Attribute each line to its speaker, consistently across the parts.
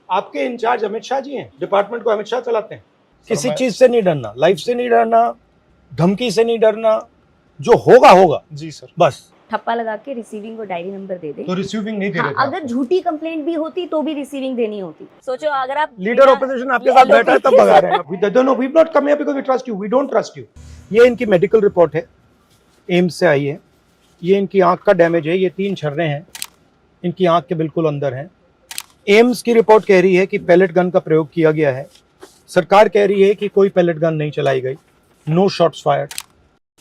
Speaker 1: आपके इंचार्ज अमित शाह जी हैं, डिपार्टमेंट को अमित शाह चलाते हैं। किसी चीज से नहीं डरना, लाइफ से नहीं डरना, धमकी से नहीं डरना, जो होगा होगा
Speaker 2: जी सर।
Speaker 1: बस।
Speaker 3: ठप्पा लगा के रिसीविंग को डायरी नंबर दे दे।
Speaker 1: तो रिसीविंग नहीं दे
Speaker 3: हाँ,
Speaker 1: रहे थे
Speaker 3: अगर
Speaker 1: आपको।
Speaker 3: झूठी कंप्लेंट भी होती तो भी रिसीविंग देनी होती। सोचो अगर आप
Speaker 1: लीडर ऑपोजिशन आपके साथ बैठा है तब भगा रहे हैं। We don't we've not come here because we trust you. We don't trust you. ये इनकी मेडिकल रिपोर्ट है, एम्स से आई है। ये इनकी आंख का डैमेज है, ये 3 छर्रे हैं इनकी आंख के बिल्कुल अंदर हैं। एम्स की रिपोर्ट कह रही है कि पैलेट गन का प्रयोग किया गया है। सरकार कह रही है कि कोई पैलेट गन नहीं चलाई गई, नो शॉट्स फायर्ड।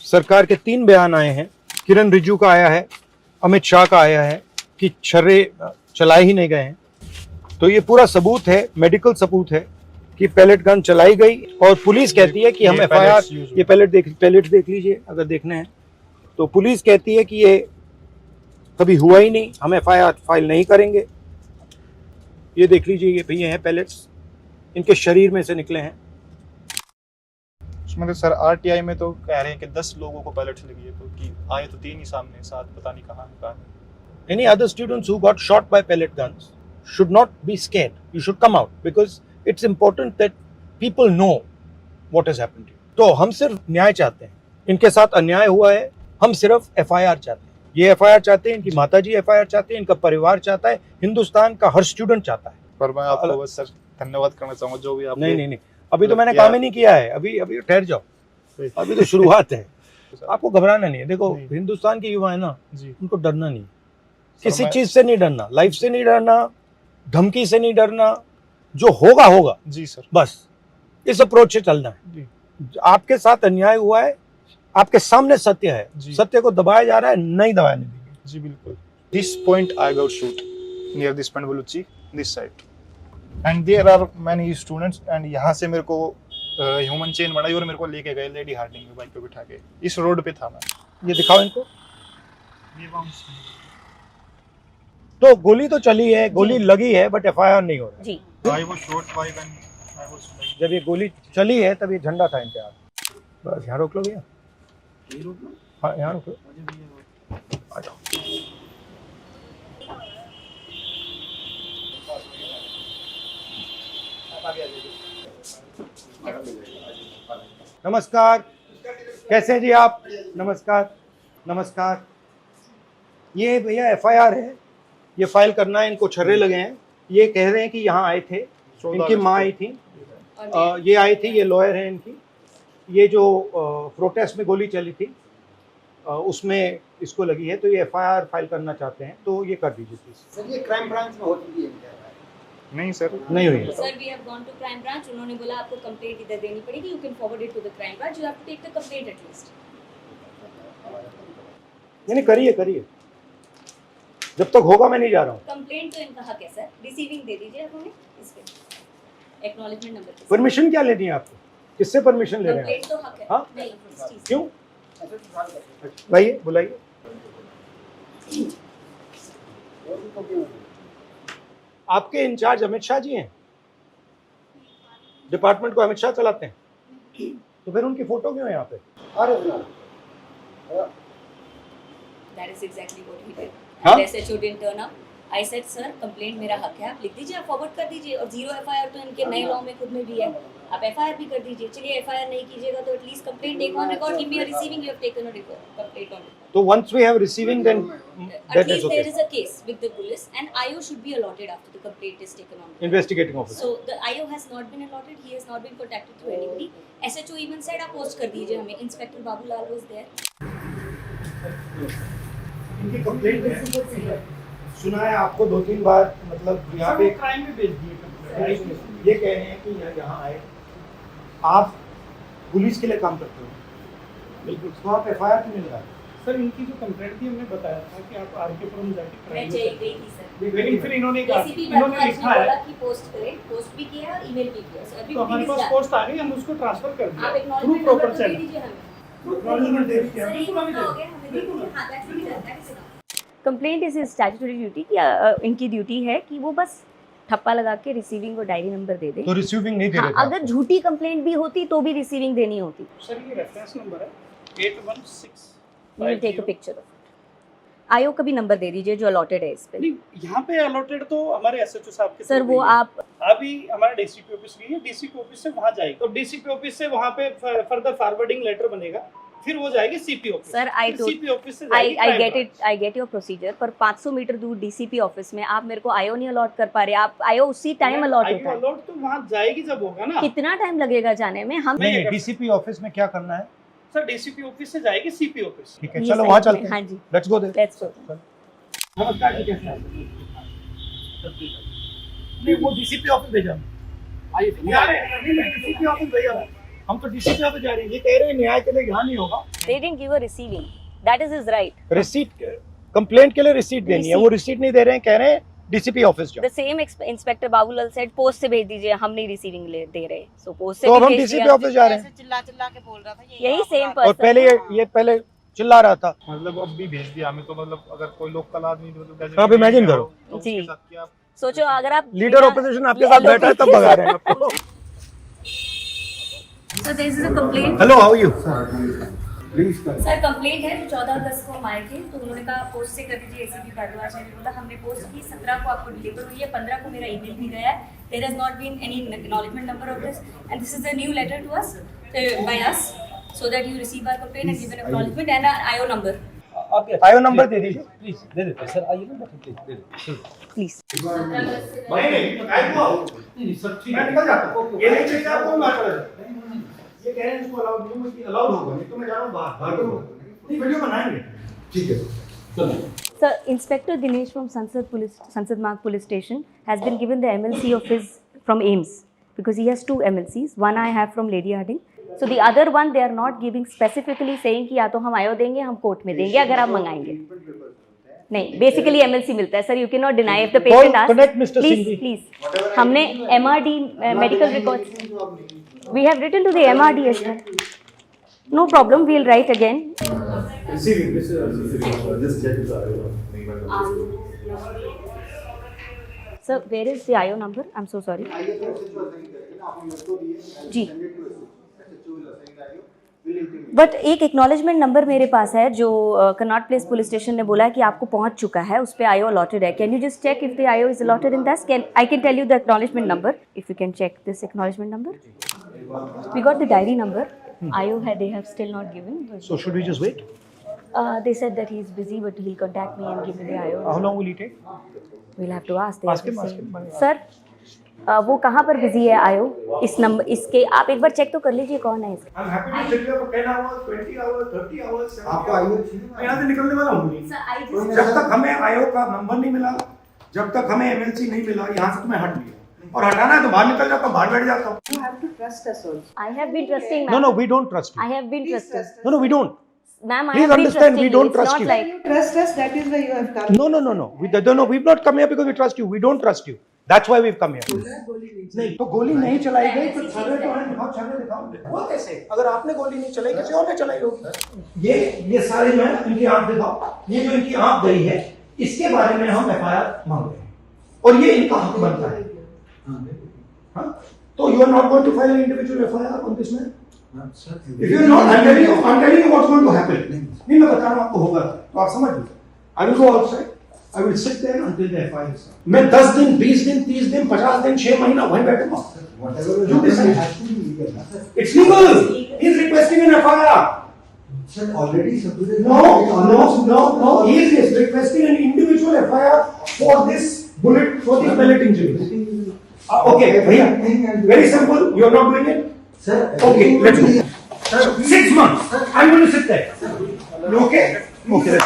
Speaker 1: सरकार के 3 बयान आए हैं, किरण रिजिजू का आया है, अमित शाह का आया है कि छर्रे चलाए ही नहीं गए हैं। तो ये पूरा सबूत है, मेडिकल सबूत है कि पैलेट गन चलाई गई। और पुलिस कहती है कि हम एफआईआर, ये पैलेट देख लीजिए अगर देखने हैं तो। पुलिस कहती है कि ये कभी हुआ ही नहीं, हम एफआईआर फाइल नहीं करेंगे। ये देख लीजिए, ये भैया हैं पैलेट्स, इनके शरीर में से निकले हैं।
Speaker 2: उसमें सर आरटीआई में तो कह रहे हैं कि 10 लोगों को पैलेट्स लगी है, तो कि आए तो 3 ही सामने, 7 पता नहीं कहाँ है।
Speaker 1: Any other students who got shot by pellet guns should not be scared. You should come out because it's important that people know what has happened to you. तो हम सिर्फ न्याय चाहते हैं, इनके साथ अन्याय हुआ है, हम सिर्फ एफआईआर चाहते हैं। ये एफआईआर चाहते हैं, इनकी माताजी एफआईआर चाहते हैं, इनका परिवार चाहता है, हिंदुस्तान का हर स्टूडेंट चाहता है।
Speaker 2: पर मैं आपको बस सर धन्यवाद करना चाहूँगा जो भी आप।
Speaker 1: नहीं, अभी तो मैंने काम ही नहीं किया है। अभी ठहर जाओ, अभी तो शुरुआत है। आपको घबराना नहीं है। देखो हिंदुस्तान के युवा है ना, उनको डरना नहीं, किसी चीज से नहीं डरना, लाइफ से नहीं डरना, धमकी से नहीं डरना, जो होगा होगा
Speaker 2: जी सर।
Speaker 1: बस इस अप्रोच से चलना है। आपके साथ अन्याय हुआ है, आपके सामने सत्य है, सत्य को दबाया जा रहा है, नहीं दबाने देंगे।
Speaker 2: जी बिल्कुल। This point I got shoot near this point Balochi this side and there are many students एंड यहाँ से मेरे को ह्यूमन चेन बनाई और मेरे को लेके गए लेडी हार्डिंग में बाइक पे बिठा के। इस रोड पे था मैं।
Speaker 1: ये दिखाओ इनको। तो गोली तो चली है, गोली लगी है, बट एफआईआर नहीं हो रहा
Speaker 3: जी।
Speaker 2: I was shot by when I was like
Speaker 1: जब ये गोली चली है तब ये झंडा था इनके हाथ। बस यहाँ रोक लो भैया, हाँ यहाँ रोक लो, आ जाओ। नमस्कार, कैसे हैं जी आप? नमस्कार नमस्कार। ये भैया एफआईआर है, ये फाइल करना है, इनको छर्रे लगे हैं। ये कह रहे हैं कि यहाँ आए थे, इनकी माँ आई थी, ये आई थी, ये लॉयर है इनकी। ये जो प्रोटेस्ट में गोली चली थी उसमें इसको लगी है, तो ये एफआईआर फाइल करना चाहते हैं, तो ये कर दीजिए प्लीज।
Speaker 4: सर ये क्राइम ब्रांच में हो चुकी है?
Speaker 2: नहीं सर,
Speaker 1: नहीं हुई है।
Speaker 3: Sir we have gone to crime branch, उन्होंने बोला आपको कंप्लेंट इधर देनी पड़ेगी, you can forward it to the crime branch, you have to take the complaint at least.
Speaker 1: नहीं करिए, जब तक होगा मैं नहीं जा रहा हूँ।
Speaker 3: कंप्लेंट तो इनका हक है सर, रिसीविंग दे दीजिए आप हमें इस पे एक्नॉलेजमेंट नंबर पे।
Speaker 1: परमिशन क्या लेनी है आपको? किससे परमिशन ले रहे हैं?
Speaker 3: कंप्लेंट तो हक है।
Speaker 1: हाँ?
Speaker 3: नहीं इस चीज
Speaker 1: क्यों? बुलाइए। आपके इंचार्ज अमित शाह जी हैं, डिपार्टमेंट को अमित शाह चलाते हैं, तो फिर उनकी फोटो क्यों है यहाँ पे?
Speaker 3: That is exactly what he did.
Speaker 1: हाँ?
Speaker 3: And SHO didn't turn up. I said sir complaint मेरा हक है, आप लिख दीजिए, आप फॉरवर्ड कर दीजिए। और 0 एफआईआर तो इनके नए लॉ में खुद में भी है, आप एफआईआर भी कर दीजिए। चलिए एफआईआर नहीं कीजिएगा तो at least complaint take on record, give me a receiving you have taken a complaint on record.
Speaker 1: तो once we have receiving then
Speaker 3: At
Speaker 1: that is
Speaker 3: least there
Speaker 1: okay.
Speaker 3: is a case with the police and IO should be allotted after the complaint is taken on.
Speaker 1: Investigating officer.
Speaker 3: So the IO has not been allotted, he has not been contacted through anybody. SHO even said आप post कर दीजिए हमें, Inspector Babulal was there.
Speaker 1: इनकी complaint है, सुना है आपको 2-3 बार, मतलब यहाँ पे क्राइम में भेज दिए। ये कह रहे हैं कि यहाँ आए, आप पुलिस के लिए काम करते हो, बिल्कुल, तो आप एफआईआर क्यों नहीं लगाए?
Speaker 5: सर इनकी जो कंप्लेंट थी हमने बताया था कि आप आरकेपुरम जाके
Speaker 3: मैं चली गई थी सर,
Speaker 5: लेकिन फिर इन्होंने कहा,
Speaker 3: ACP
Speaker 5: इन्होंने
Speaker 3: भरद्वाज
Speaker 5: लिखा
Speaker 3: ने बोला
Speaker 5: है
Speaker 3: कि पोस्ट करें, पोस्ट भी किया और ईमेल भी किया। सर अभी
Speaker 5: तो हमारे पास पोस्ट आ गई, हम उसको ट्रांसफर कर
Speaker 3: आप
Speaker 5: दिया थ्रू
Speaker 3: एक्नॉलेजमेंट
Speaker 5: प्रॉपर
Speaker 3: नंबर दे
Speaker 5: चैनल।
Speaker 3: दीजिए हमें।
Speaker 5: एक्नॉलेजमेंट दे दिया,
Speaker 3: सर एक
Speaker 5: बिल्कुल हमें
Speaker 3: हफ्ता हो
Speaker 5: दे
Speaker 3: गया, हमें देखिए हां दैट्स भी चलता है। कंप्लेंट इज स्टैट्यूटरी ड्यूटी कि इनकी ड्यूटी है कि वो बस ठप्पा लगा के रिसीविंग को डायरी नंबर दे दे।
Speaker 1: तो रिसीविंग नहीं दे रहे थे
Speaker 3: हाँ, अगर
Speaker 1: आपको।
Speaker 3: झूठी कंप्लेंट भी होती तो भी रिसीविंग देनी होती।
Speaker 5: सर ये रेफरेंस नंबर है 816।
Speaker 3: You will take a picture of it. आयोग का भी नंबर दे दीजिए जो अलॉटेड है इस पे।
Speaker 5: नहीं यहाँ पे अलॉटेड तो हमारे एसएचओ साहब के
Speaker 3: सर
Speaker 5: थ्रू
Speaker 3: वो
Speaker 5: ही है।
Speaker 3: आप
Speaker 5: अभी हमारा डीसीपी ऑफिस गई है, डीसीपी ऑफिस से वहाँ जाएगी, तो डीसीपी ऑफिस से वहाँ पे फर्दर फॉरवर्डिंग लेटर बनेगा, फिर वो जाएगी CP office.
Speaker 3: Sir I
Speaker 5: CP office से
Speaker 3: आई गेट योर प्रोसीजर, पर 500 मीटर दूर डीसीपी ऑफिस में आप मेरे को आईओ नहीं अलॉट कर पा रहे, आप आईओ उसी टाइम अलॉट होता है।
Speaker 5: अलॉट तो वहाँ जाएगी जब होगा ना।
Speaker 3: कितना टाइम लगेगा जाने में? हम
Speaker 1: नहीं, डीसीपी ऑफिस में क्या करना है?
Speaker 5: सर डीसीपी ऑफिस से जाएगी सीपी ऑफिस।
Speaker 1: ठीक है,
Speaker 3: ये
Speaker 1: चलो
Speaker 3: सही
Speaker 1: वहाँ
Speaker 3: में,
Speaker 1: चलते हैं।
Speaker 3: हाँ जी,
Speaker 1: let's go there.
Speaker 3: Let's go.
Speaker 5: नमस्कार जी, कैसे हैं?
Speaker 1: नहीं, वो डीसीपी ऑफिस भेजा।
Speaker 5: आइए
Speaker 1: डीसीपी ऑफिस भेजा, हम तो डीसीपी ऑफिस जा रहे हैं। ये कह रहे हैं न्याय के लिए यहाँ नहीं होगा।
Speaker 3: They didn't give a receiving. That is his right.
Speaker 1: Receipt, complaint के लिए रिसीट देनी है, वो रिसीट नहीं दे रहे हैं, कह रहे हैं डीसीपी ऑफिस जाओ।
Speaker 3: The same inspector Babulal said post से भेज दीजिए, हम नहीं रिसीविंग दे रहे, सो पोस्ट से
Speaker 1: तो अब
Speaker 3: भी
Speaker 1: हम
Speaker 3: भेज
Speaker 1: डीसीपी
Speaker 3: दिया।
Speaker 1: ऑफिस जा रहे हैं।
Speaker 6: चिल्ला चिल्ला के बोल रहा था
Speaker 3: यही सेम
Speaker 1: और
Speaker 3: पर्सन।
Speaker 1: पहले ये पहले चिल्ला रहा था।
Speaker 2: मतलब अब भी भेज दिया हमें, तो मतलब अगर कोई लोकल आदमी मतलब
Speaker 1: आप imagine करो।
Speaker 2: तो उसके
Speaker 3: जी।
Speaker 2: साथ क्या
Speaker 3: सोचो अगर आप
Speaker 1: लीडर ऑपोजिशन आपके साथ बैठा है तब भगा रहे हैं आपको।
Speaker 3: So this is a complaint.
Speaker 1: Hello, how are you?
Speaker 3: Sir complaint है, 14 अगस्त को हम आए थे, तो उन्होंने कहा पोस्ट से कर दीजिए। एसीपी भारद्वाज ने बोला हमने पोस्ट की, 17 को आपको डिलीवर हुई है, 15 को मेरा ईमेल भी गया है। There has not been any acknowledgement number of this and this is a new letter to us by us so that you receive our complaint and give an acknowledgement and IO number.
Speaker 1: IO number दे दीजिए
Speaker 7: please दे देते sir, आइए ना please दे देते
Speaker 3: please.
Speaker 7: नहीं sir ठीक
Speaker 1: मैं
Speaker 7: है।
Speaker 1: निकल जाता हूँ। ये नहीं चाहिए आपको, मैं चला जाता हूँ। ये कह रहे हैं इसको अलाउड नहीं, मुझे अलाउड होगा नहीं तो मैं जा रहा हूँ बाहर। नहीं, वीडियो बनाएंगे।
Speaker 7: ठीक है चलो।
Speaker 3: Sir, Inspector Dinesh from Sansad Marg Police Station has been given the MLC of his from AIMS because he has 2 MLCs. One I have from Lady Harding. So the other one they are not giving specifically saying कि या तो हम आयो देंगे, हम court में देंगे अगर आप मंगाएंगे। नहीं, बेसिकली MLC मिलता है sir, you can not deny if the patient asks.
Speaker 1: Connect Mr.
Speaker 3: Please
Speaker 1: Singhi.
Speaker 3: Please, हमने MRD medical records we have written to the MRD as well. No problem, we'll write again.
Speaker 7: Receiving just check
Speaker 3: Sir, where is the IO number? I'm so sorry. जी, but एक acknowledgement number मेरे पास है जो Connaught place police station ने बोला है कि आपको पहुंच चुका है, उस पे आईओ अलॉटेड है। Can you just check if the IO is allotted in this? Can I can tell you the acknowledgement number if you can check this acknowledgement number. We got the diary number, IO है, they have still not given.
Speaker 1: So should we just wait?
Speaker 3: They said that he is busy but he'll contact me and give me the IO.
Speaker 1: How long will it take?
Speaker 3: We'll have to ask. They have
Speaker 1: Ask him,
Speaker 3: to
Speaker 1: ask
Speaker 3: say.
Speaker 1: him.
Speaker 3: Sir वो कहाँ पर busy है आयो? इस number इसके आप एक बार check तो कर लीजिए कौन है इसका।
Speaker 1: I'm happy to sit here for 10 hours, 20 hours, 30 hours. 70
Speaker 4: आपको
Speaker 1: hours.
Speaker 4: आईओ
Speaker 1: मैं यहाँ से निकलने वाला हूँ नहीं।
Speaker 3: Sir, I just
Speaker 1: जब तक हमें आयो का नंबर नहीं मिला, जब तक हमें एमएलसी नहीं मिला, यहाँ से तो मैं हट लिया। और हटाना है तो बाहर निकल जाता हूँ, बाहर बैठ जाता हूँ।
Speaker 6: You have to trust us also.
Speaker 3: I have been trusting,
Speaker 1: No,
Speaker 3: ma'am.
Speaker 1: no, we don't trust you.
Speaker 3: I have been trusting.
Speaker 1: No, no, we don't.
Speaker 3: Ma'am, I
Speaker 1: Please
Speaker 3: have been
Speaker 1: understand,
Speaker 3: trusting
Speaker 1: we don't
Speaker 3: you. It's
Speaker 1: trust
Speaker 3: not
Speaker 1: you.
Speaker 3: like
Speaker 6: You trust us, that is why you have come.
Speaker 1: No, no, no, no. No, we've not come here because we trust you. We don't trust you. That's why we've come here. नहीं तो गोली नहीं चलाई गई तो छर्रे तो हैं, दिखाओ छर्रे दिखाओ। वो कैसे? अगर आपने गोली नहीं चलाई, किसी और ने चलाई होगी। ये सारे जो है इनकी आंख दिखाओ। ये जो इनकी आंख गई है, इसके बारे में हम एफआईआर मांग रहे हैं और ये इनका हक बनता है। हाँ? तो you are not going to file an individual FIR on this man? If you are not, I'm telling you what's going to happen. नहीं, मैं बता रहा हूँ आपको होगा, तो आप समझ लो। I will go outside. I will sit there until the FIR is done. मैं 10 दिन, 20 दिन, 30 दिन, 50 दिन, 6 महीना वहीं बैठूंगा। You decide. It's legal. He is requesting an FIR.
Speaker 4: Sir, already submitted.
Speaker 1: No. He is requesting an individual FIR for this bullet, for this pellet injury. Okay, भैया. Very simple. You are not doing it.
Speaker 4: Sir,
Speaker 1: Okay, let's go. 6 months. I'm going to sit there. You okay? Okay.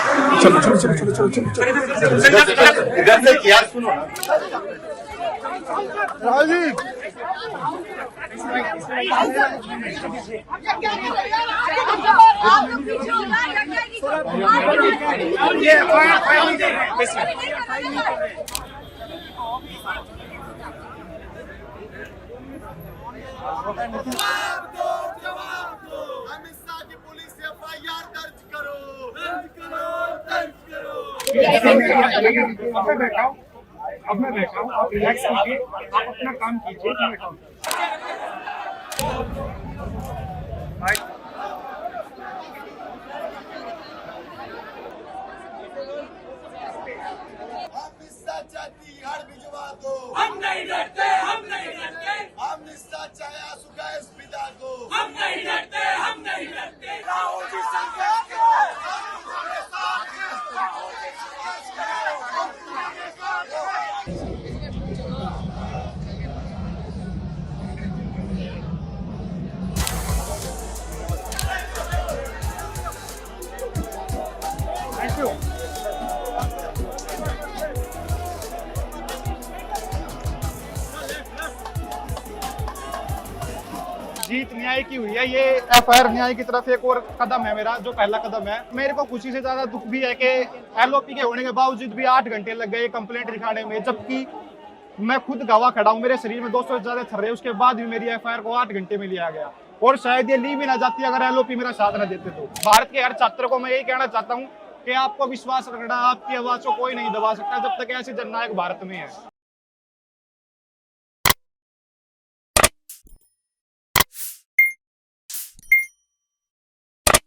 Speaker 8: Amit Shah की police FIR दर्ज करो।
Speaker 5: अब मैं बैठा हूँ, आप relax कीजिए, आप अपना काम कीजिए, मैं बैठा हूँ।
Speaker 8: अमित शाह चाहती हार भिजवा दो।
Speaker 9: हम नहीं डरते, हम नहीं
Speaker 2: जीत न्याय की हुई है। ये एफआईआर न्याय की तरफ एक और कदम है मेरा, जो पहला कदम है। मेरे को खुशी से ज्यादा दुख भी है कि एलओपी के होने के बावजूद भी 8 घंटे लग गए कंप्लेंट दिखाने में, जबकि मैं खुद गवाह खड़ा हूँ, मेरे शरीर में 200 से ज्यादा थर्रे, उसके बाद भी मेरी एफआईआर को 8 घंटे में लिया गया। और शायद ये ली भी ना जाती अगर एलओपी मेरा साथ न देते तो। भारत के हर छात्र को मैं यही कहना चाहता हूँ कि आपको विश्वास रखना, आपकी आवाज को कोई नहीं दबा सकता जब तक ऐसे जननायक भारत में है।